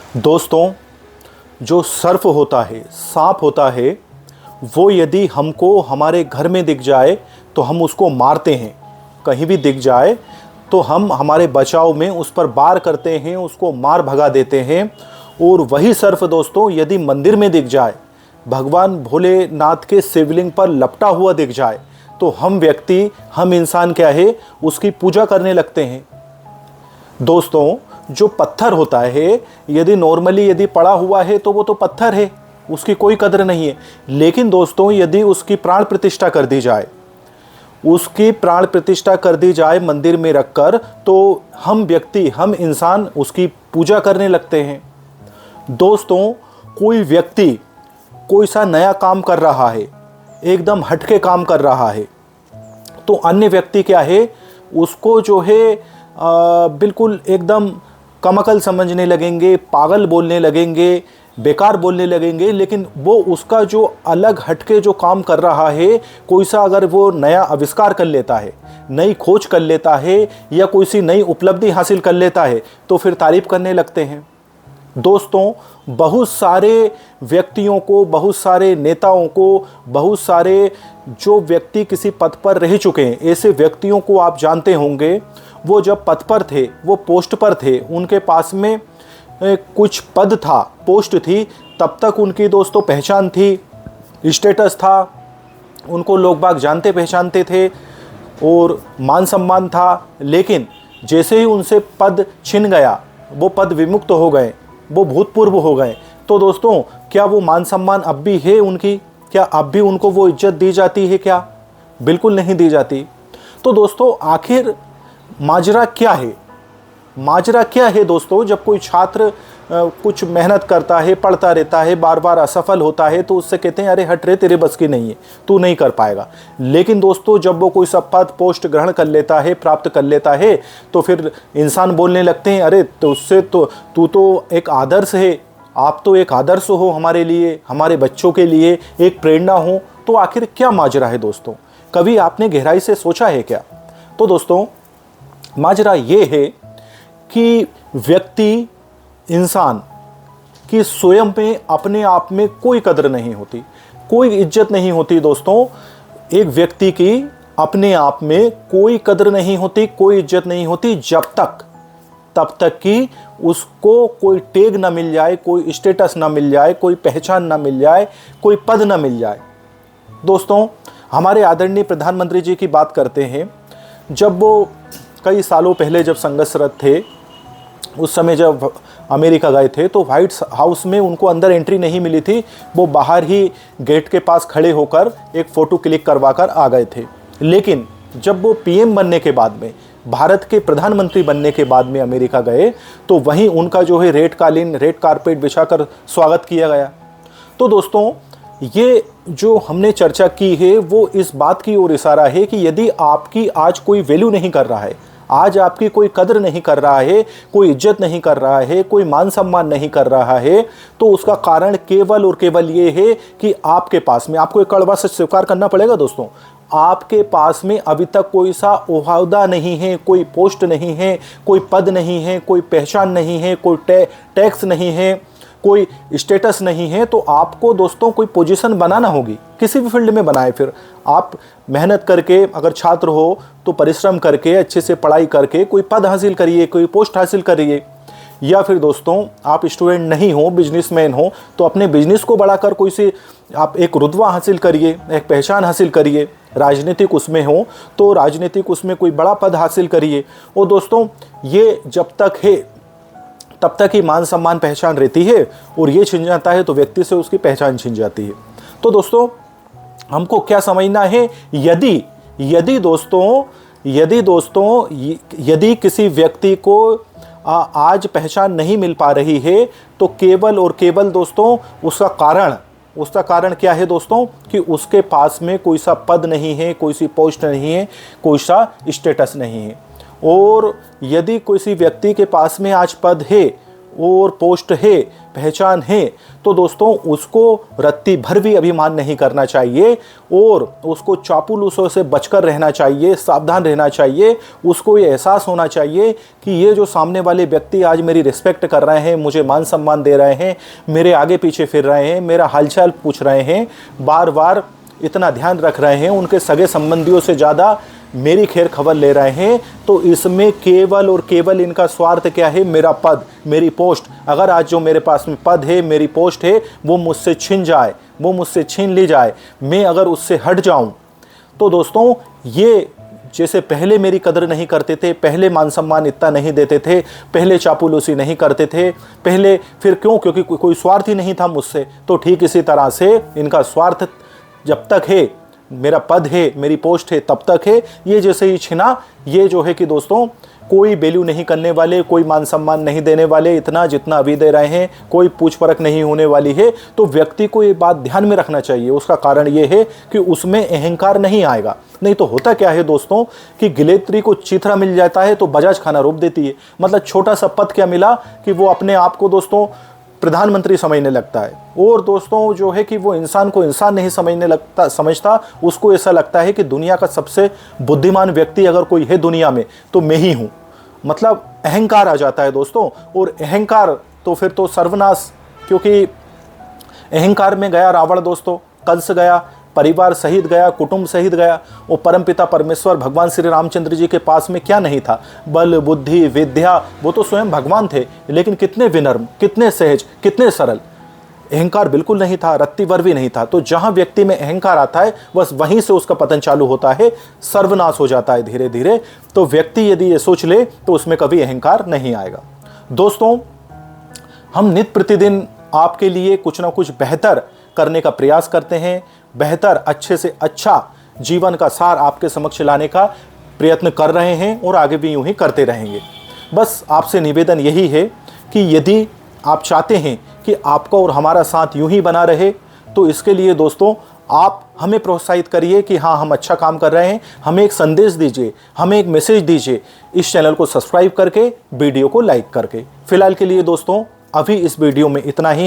दोस्तों, जो सर्प होता है, सांप होता है, वो यदि हमको हमारे घर में दिख जाए तो हम उसको मारते हैं। कहीं भी दिख जाए तो हम हमारे बचाव में उस पर वार करते हैं, उसको मार भगा देते हैं। और वही सर्प दोस्तों यदि मंदिर में दिख जाए, भगवान भोलेनाथ के शिवलिंग पर लपटा हुआ दिख जाए, तो हम इंसान क्या है, उसकी पूजा करने लगते हैं। दोस्तों, जो पत्थर होता है, यदि नॉर्मली यदि पड़ा हुआ है तो वो तो पत्थर है, उसकी कोई कदर नहीं है। लेकिन दोस्तों, यदि उसकी प्राण प्रतिष्ठा कर दी जाए, मंदिर में रखकर, तो हम इंसान उसकी पूजा करने लगते हैं। दोस्तों, कोई व्यक्ति कोई सा नया काम कर रहा है, एकदम हटके काम कर रहा है, तो अन्य व्यक्ति क्या है, उसको जो है बिल्कुल एकदम कमअकल समझने लगेंगे, पागल बोलने लगेंगे, बेकार बोलने लगेंगे। लेकिन वो उसका जो अलग हटके जो काम कर रहा है, कोई सा अगर वो नया आविष्कार कर लेता है, नई खोज कर लेता है, या कोई सी नई उपलब्धि हासिल कर लेता है, तो फिर तारीफ करने लगते हैं। दोस्तों, बहुत सारे व्यक्तियों को, बहुत सारे नेताओं को, बहुत सारे जो व्यक्ति किसी पद पर रह चुके हैं, ऐसे व्यक्तियों को आप जानते होंगे, वो जब पद पर थे, वो पोस्ट पर थे, उनके पास में कुछ पद था, पोस्ट थी, तब तक उनकी दोस्तों पहचान थी, स्टेटस था, उनको लोग बाग जानते पहचानते थे और मान सम्मान था। लेकिन जैसे ही उनसे पद छिन गया, वो पद विमुक्त हो गए, वो भूतपूर्व हो गए, तो दोस्तों क्या वो मान सम्मान अब भी है उनकी? क्या अब भी उनको वो इज्जत दी जाती है क्या? बिल्कुल नहीं दी जाती। तो दोस्तों, आखिर माजरा क्या है? माजरा क्या है दोस्तों? जब कोई छात्र कुछ मेहनत करता है, पढ़ता रहता है, बार बार असफल होता है, तो उससे कहते हैं अरे हट रे, तेरे बस की नहीं है, तू नहीं कर पाएगा। लेकिन दोस्तों, जब वो कोई सब पद पोस्ट ग्रहण कर लेता है, प्राप्त कर लेता है, तो फिर इंसान बोलने लगते हैं अरे तो उससे तो तू तो एक आदर्श है, आप तो एक आदर्श हो हमारे लिए, हमारे बच्चों के लिए एक प्रेरणा हो। तो आखिर क्या माजरा है दोस्तों? कभी आपने गहराई से सोचा है क्या? तो दोस्तों, माजरा ये है कि व्यक्ति, इंसान की स्वयं में, अपने आप में कोई कदर नहीं होती, कोई इज्जत नहीं होती। दोस्तों, एक व्यक्ति की अपने आप में कोई कदर नहीं होती, कोई इज्जत नहीं होती, तब तक कि उसको कोई टैग ना मिल जाए, कोई स्टेटस ना मिल जाए, कोई पहचान ना मिल जाए, कोई पद ना मिल जाए। दोस्तों, हमारे आदरणीय प्रधानमंत्री जी की बात करते हैं। जब वो कई सालों पहले जब संघर्षरत थे, उस समय जब अमेरिका गए थे, तो व्हाइट हाउस में उनको अंदर एंट्री नहीं मिली थी, वो बाहर ही गेट के पास खड़े होकर एक फ़ोटो क्लिक करवाकर आ गए थे। लेकिन जब वो पीएम बनने के बाद में, भारत के प्रधानमंत्री बनने के बाद में अमेरिका गए, तो वहीं उनका जो है रेड कारपेट बिछाकर स्वागत किया गया। तो दोस्तों, ये जो हमने चर्चा की है, वो इस बात की ओर इशारा है कि यदि आपकी आज कोई वैल्यू नहीं कर रहा है, आज आपकी कोई कदर नहीं कर रहा है, कोई इज्जत नहीं कर रहा है, कोई मान सम्मान नहीं कर रहा है, तो उसका कारण केवल और केवल ये है कि आपके पास में, आपको एक कड़वा सच स्वीकार करना पड़ेगा दोस्तों, आपके पास में अभी तक कोई सा ओहदा नहीं है, कोई पोस्ट नहीं है, कोई पद नहीं है, कोई पहचान नहीं है, कोई टैक्स नहीं है, कोई स्टेटस नहीं है। तो आपको दोस्तों कोई पोजीशन बनाना होगी, किसी भी फील्ड में बनाए। फिर आप मेहनत करके, अगर छात्र हो तो परिश्रम करके, अच्छे से पढ़ाई करके कोई पद हासिल करिए, कोई पोस्ट हासिल करिए। या फिर दोस्तों, आप स्टूडेंट नहीं हो, बिजनेसमैन हो, तो अपने बिजनेस को बढ़ाकर कोई सी आप एक रुतबा हासिल करिए, एक पहचान हासिल करिए। राजनीतिक उसमें हो तो राजनीतिक उसमें कोई बड़ा पद हासिल करिए। और दोस्तों, ये जब तक है तब तक ही मान सम्मान पहचान रहती है, और ये छिन जाता है तो व्यक्ति से उसकी पहचान छिन जाती है। तो दोस्तों, हमको क्या समझना है? यदि किसी व्यक्ति को आज पहचान नहीं मिल पा रही है, तो केवल और केवल दोस्तों उसका कारण क्या है दोस्तों? कि उसके पास में कोई सा पद नहीं है, कोई सी पोस्ट नहीं है, कोई सा स्टेटस नहीं है। और यदि किसी व्यक्ति के पास में आज पद है, और पोस्ट है, पहचान है, तो दोस्तों उसको रत्ती भर भी अभिमान नहीं करना चाहिए और उसको चापलूसों से बचकर रहना चाहिए, सावधान रहना चाहिए। उसको ये एहसास होना चाहिए कि ये जो सामने वाले व्यक्ति आज मेरी रिस्पेक्ट कर रहे हैं, मुझे मान सम्मान दे रहे हैं, मेरे आगे पीछे फिर रहे हैं, मेरा हालचाल पूछ रहे हैं, बार बार इतना ध्यान रख रहे हैं, उनके सगे संबंधियों से ज़्यादा मेरी खैर खबर ले रहे हैं, तो इसमें केवल और केवल इनका स्वार्थ क्या है? मेरा पद, मेरी पोस्ट। अगर आज जो मेरे पास में पद है, मेरी पोस्ट है, वो मुझसे छिन जाए, वो मुझसे छीन ली जाए, मैं अगर उससे हट जाऊं, तो दोस्तों ये जैसे पहले मेरी कदर नहीं करते थे, पहले मान सम्मान इतना नहीं देते थे, पहले चापलूसी नहीं करते थे, पहले फिर क्यों? क्योंकि कोई स्वार्थ ही नहीं था मुझसे। तो ठीक इसी तरह से इनका स्वार्थ जब तक है, मेरा पद है, मेरी पोस्ट है, तब तक है। ये जैसे ही छिना, ये जो है कि दोस्तों कोई वैल्यू नहीं करने वाले, कोई मान सम्मान नहीं देने वाले, इतना जितना अभी दे रहे हैं, कोई पूछ परख नहीं होने वाली है। तो व्यक्ति को ये बात ध्यान में रखना चाहिए। उसका कारण ये है कि उसमें अहंकार नहीं आएगा। नहीं तो होता क्या है दोस्तों कि गिलेत्री को चीथड़ा मिल जाता है तो बजाज खाना रोक देती है। मतलब छोटा सा पद क्या मिला कि वो अपने आप को दोस्तों प्रधानमंत्री समझने लगता है। और दोस्तों जो है कि वो इंसान को इंसान नहीं समझता, उसको ऐसा लगता है कि दुनिया का सबसे बुद्धिमान व्यक्ति अगर कोई है दुनिया में तो मैं ही हूँ। मतलब अहंकार आ जाता है दोस्तों, और अहंकार तो फिर तो सर्वनाश, क्योंकि अहंकार में गया रावण दोस्तों, कंस गया, परिवार सहित गया, कुटुंब सहित गया। वो परमपिता परमेश्वर भगवान श्री रामचंद्र जी के पास में क्या नहीं था? बल, बुद्धि, विद्या, वो तो स्वयं भगवान थे, लेकिन कितने विनम्र, कितने सहज, कितने सरल। अहंकार बिल्कुल नहीं था, रत्ती भर भी नहीं था। तो जहां व्यक्ति में अहंकार आता है, बस वहीं से उसका पतन चालू होता है, सर्वनाश हो जाता है धीरे धीरे। तो व्यक्ति यदि ये सोच ले तो उसमें कभी अहंकार नहीं आएगा। दोस्तों, हम नित्य प्रतिदिन आपके लिए कुछ ना कुछ बेहतर करने का प्रयास करते हैं, बेहतर, अच्छे से अच्छा जीवन का सार आपके समक्ष लाने का प्रयत्न कर रहे हैं और आगे भी यूं ही करते रहेंगे। बस आपसे निवेदन यही है कि यदि आप चाहते हैं कि आपका और हमारा साथ यूं ही बना रहे, तो इसके लिए दोस्तों आप हमें प्रोत्साहित करिए कि हाँ, हम अच्छा काम कर रहे हैं। हमें एक संदेश दीजिए, हमें एक मैसेज दीजिए, इस चैनल को सब्सक्राइब करके, वीडियो को लाइक करके। फिलहाल के लिए दोस्तों अभी इस वीडियो में इतना ही है।